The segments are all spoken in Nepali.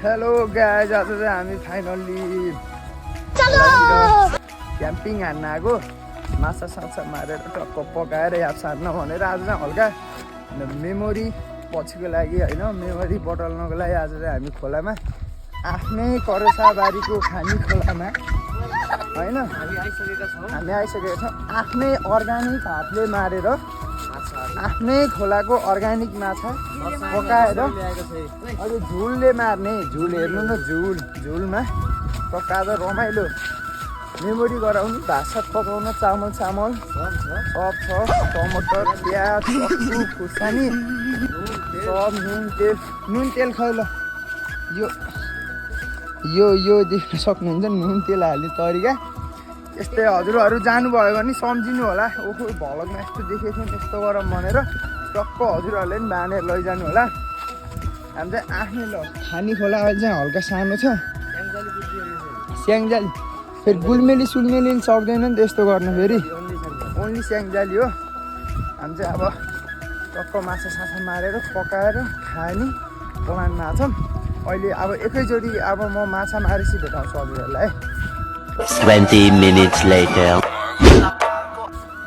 हेलो गाइज, आज चाहिँ हामी फाइनल्ली क्याम्पिङ हान्न आएको। माछा साछा मारेर टक्क पकाएर याद सार्न भनेर आज चाहिँ हल्का मेमोरी पछिको लागि होइन, मेमोरी बटल्नको लागि आज चाहिँ हामी खोलामा आफ्नै करेसाबारीको खानी खोलामा होइन हामी आइसकेका छौँ। आफ्नै अर्ग्यानिक हातले मारेर आफ्नै खोलाको अर्ग्यानिक माछा पकाएर अहिले झुलले मार्ने। झुल हेर्नु न, झुलमा पकाएर रमाइलो मेमोरी गराउनु। भात सात पकाउन चामल सब छ, टमाटर प्याज सक्खु खुर्सानी सब, नुन तेल खै ल यो देख्न सक्नुहुन्छ नुन तेल हाल्ने तरिका। यस्तै हजुरहरू जानुभयो भने सम्झिनु होला। ओहो भ्लगमा यस्तो देखेको थियौँ यस्तो गरौँ भनेर टक्क हजुरहरूले पनि बानेर लैजानु होला। हामी चाहिँ आफ्नै खानी खोला अहिले चाहिँ हल्का सानो छ, स्याङ्जाली फेरि गुलमेली सुलमेली सक्दैन नि त यस्तो गर्नु, फेरि ओन्ली स्याङ्जाली हो। हामी चाहिँ अब टक्क माछा साछा मारेर पकाएर खाने प्लानमा छौँ अहिले। अब एकैचोटि अब म माछा मारेपछि भेटाउँछु हजुरहरूलाई। 20 minutes later.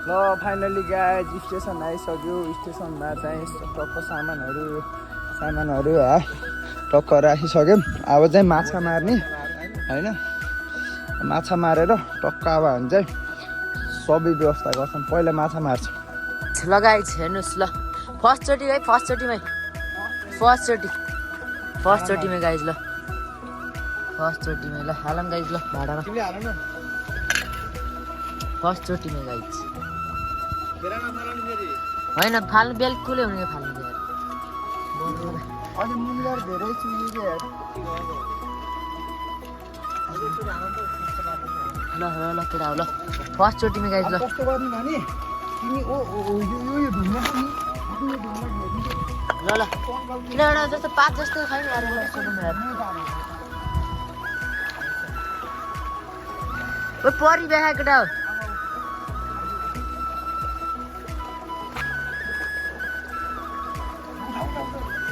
ल फाइनली गाइज स्टेसन आइसक्यो। स्टेसनमा चाहिँ टक्क सामानहरू टक्क राखिसक्यौँ। अब चाहिँ माछा मार्ने होइन, माछा मारेर टक्क अब हामी चाहिँ सबै व्यवस्था गर्छौँ। पहिला माछा मार्छौँ। लगाइ हेर्नुहोस् ल, फर्स्टचोटि गाइज ल, फर्स्टचोटिमै ल हालौँ गाइज ल भाडामा, फर्स्टचोटिमै गाइज होइन फाल्नु बिल्कुलै हुने फाल्नु दिएर अनि मुनिर धेरै चुलिके ल केटा हो ल, फर्स्टचोटिमै गाइज ल। कस्तो गर्ने भने तिमी यो ढुङ्गा ल किन एउटा जस्तो पात जस्तो खै परि बेहा केटा हो।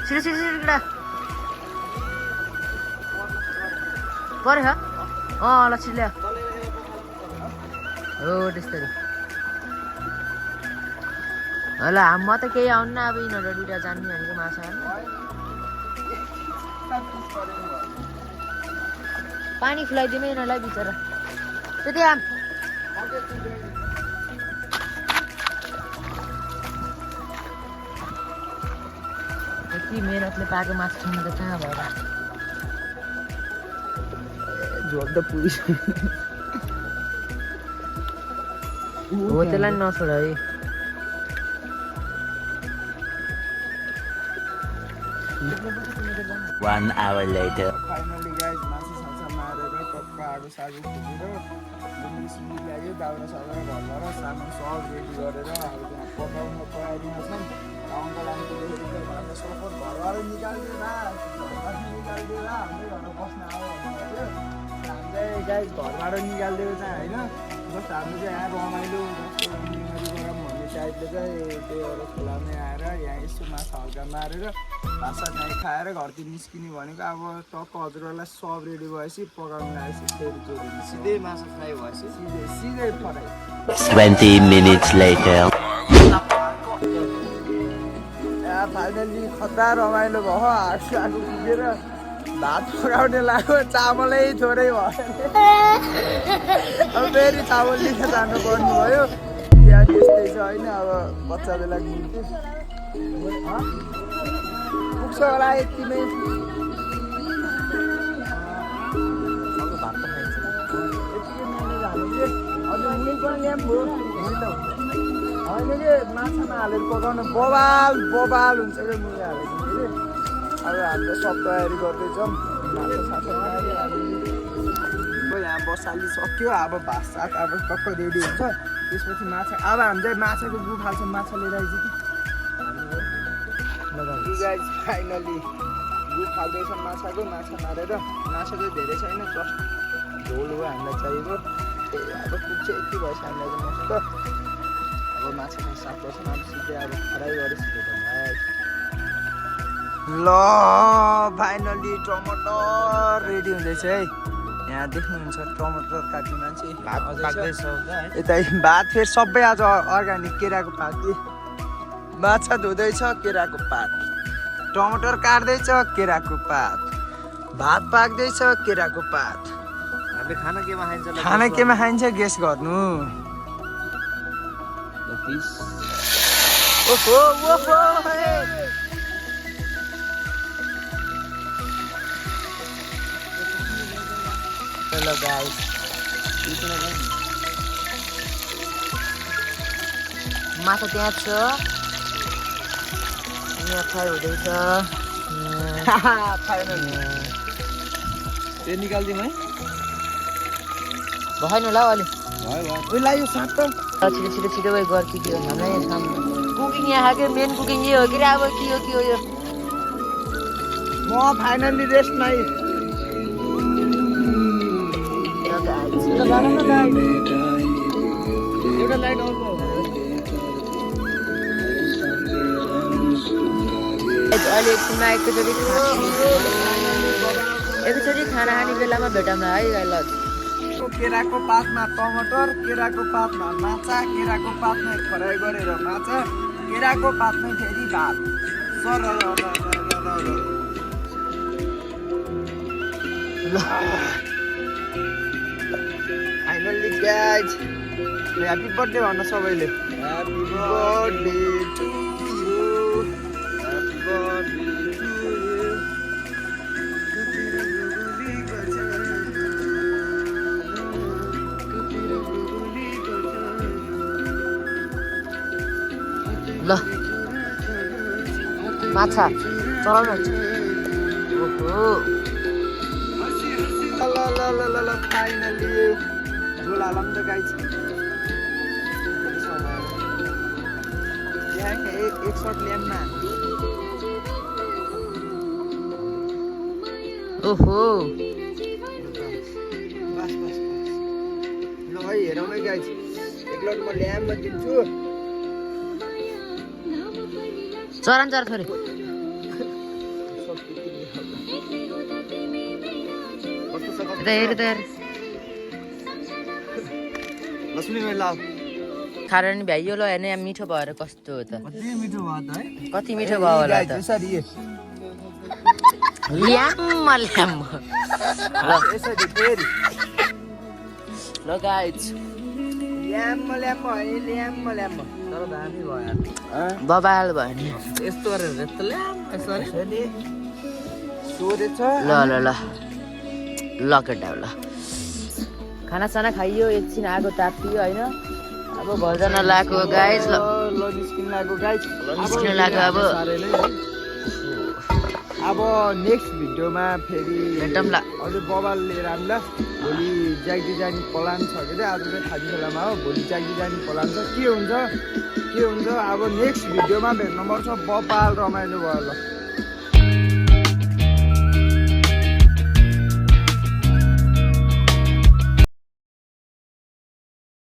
छिटो केटा पऱ्यो ल छिटो ल्या हो त्यस्तै। ल म त केही आउन्न, अब यिनीहरू दुइटा जान्ने भनेको माछा पानी खुलाइदिउँ यिनीहरूलाई बिचरा। त्यति आम यति मेहनतले पाएको माछा खानु त कहाँ भएर झोल त पुलिस हो, त्यसलाई नछोड है। One hour later. Finally guys माछा साछा मारेर टक्क आगो सागो फुकेर सुली लाग्यो। दाउरा साउरा घरमा र सामान सब रेडी गरेर अब त्यहाँ पकाउन तयारीमा छौँ। अङ्कल आन्टीले घरमा सफर घरबाट निकालिदियो हाम्रै घरमा बस्न आऊ भन्नुभयो। हामीले गाइज घरबाट निकालिदिएको चाहिँ होइन, जस्ट हाम्रो चाहिँ यहाँ रमाइलो जस्तो मेमोरी गरौँ भन्ने टाइपले चाहिँ त्यही भएर खोलामै आएर यहाँ यसो माछा हल्का मारेर भातसात नै खाएर घरतिर निस्किने भनेको। अब टक्क हजुरहरूलाई सब रेडी भएपछि पकाउनु लागेपछि फेरि जोडिने सिधै माछा फ्राई भएपछि सिधै फ्राई। 20 minutes later. फाइनली खतरा रमाइलो भयो। आगो पुगेर भात पकाउने लाग्यो, चामलै थोरै भयो। अब फेरि चामल लिएर जानु पर्ने भयो। यहाँ त्यस्तै छ होइन, अब बच्चा बेला निम्ति पुग्छ होला यतिमै। होइन कि माछामा हालेर पकाउनु बबाल हुन्छ क्या मुली हालेको फेरि। अब हामीले सब तयारी गर्दैछौँ। माछा साछा यहाँ बसाली सक्यो। अब भात सात अब टक्क रेडी हुन्छ। त्यसपछि माछा अब हामी चाहिँ माछाको गु फाल्छौँ। माछा लिएर आइज कि गाइज फाइनली गु फाल्दैछौँ माछाको। माछा मारेर माछा चाहिँ धेरै छैन, जस्ट झोल हो हामीलाई चाहिएको। अब पुग्छ यति भएछ हामीलाई चाहिँ मस्त। अब माछा साफ गर्छौँ। अब सिधै अब फ्राई गरेपछि ल फाइनली टमाटर रेडी हुँदैछ है। यहाँ देख्नुहुन्छ टमाटर काट्ने मान्छे यता भात फेरि सबै आज अर्ग्यानिक केराको पात कि माछा धुँदैछ केराको पात, टमाटर काट्दैछ केराको पात, भात पाक्दैछ केराको पात। खाना केमा खाइन्छ गेस गर्नु। ओहो ओहो हेलो गाइस, माछा त्यहाँ छ, यहाँ फ्राई हुँदैछ। त्यो निकाल्दिउँ है, भएन होला हौ अलि। उयो लाग्यो साँप त। छिटो छिटो छिटो गयो गर कि हो हामीलाई यहाँ सामने कुकिङ यहाँ खाएको मेन कुकिङ यो हो कि अब के हो यो। म फाइनली रेस्टमै। एउटा लाइट अर्को अहिले एकछिनमा एकचोटि खाना खाने बेलामा भेटौँला है ल। केराको पातमा टमाटर, केराको पातमा माछा, केराको पातमा फ्राई गरेर माछा, केराको पातमा फेरि भात। फाइनली गाइज, ह्याप्पी बर्थडे भन्न सबैले। Happy birthday to you, happy birthday to you. ल माछा चलाउनु। ओहो ल फाइनली झोल हालौँ त गाइज। एक सर्ट ल्याउँ न। ओहो बस ल है हेरौँ है गाइज। एक लट म ल्याम्मा दिन्छु। चरान चरा थोरै हेर लक्ष्मी लाउ खाएर नि भ्याइयो ल हेर्ने मिठो भएर कस्तो हो त। कति मिठो भयो त है। कति मिठो भयो होला त। ल्याम्म ल्याम्म ल यसरी फेरि ल गाइज ल्याम्म ल्याम्म है, ल्याम्म ल्याम्म। तर दामी भयो बबाल भयो नि। यस्तो गरेर यस्तो ल्याम्म यसरी सोधेछ। ल ल ल ल केटा ल खानासाना खाइयो, एकछिन आगो तापियो होइन। अब भजन लाग्यो गाइज। ल निस्किन लाग्यो गाइज, निस्किन लाग्यो अब। अब नेक्स्ट भिडियोमा फेरि भेटौँला। अझै बबाल लिएर आउँला। भोलि ज्याग्दी जाने प्लान छ कि आज चाहिँ खाजी खेलामा हो, भोलि ज्याग्दी जाने प्लान छ। के हुन्छ अब नेक्स्ट भिडियोमा भेट्नुपर्छ। बबाल रमाइलो भयो ल।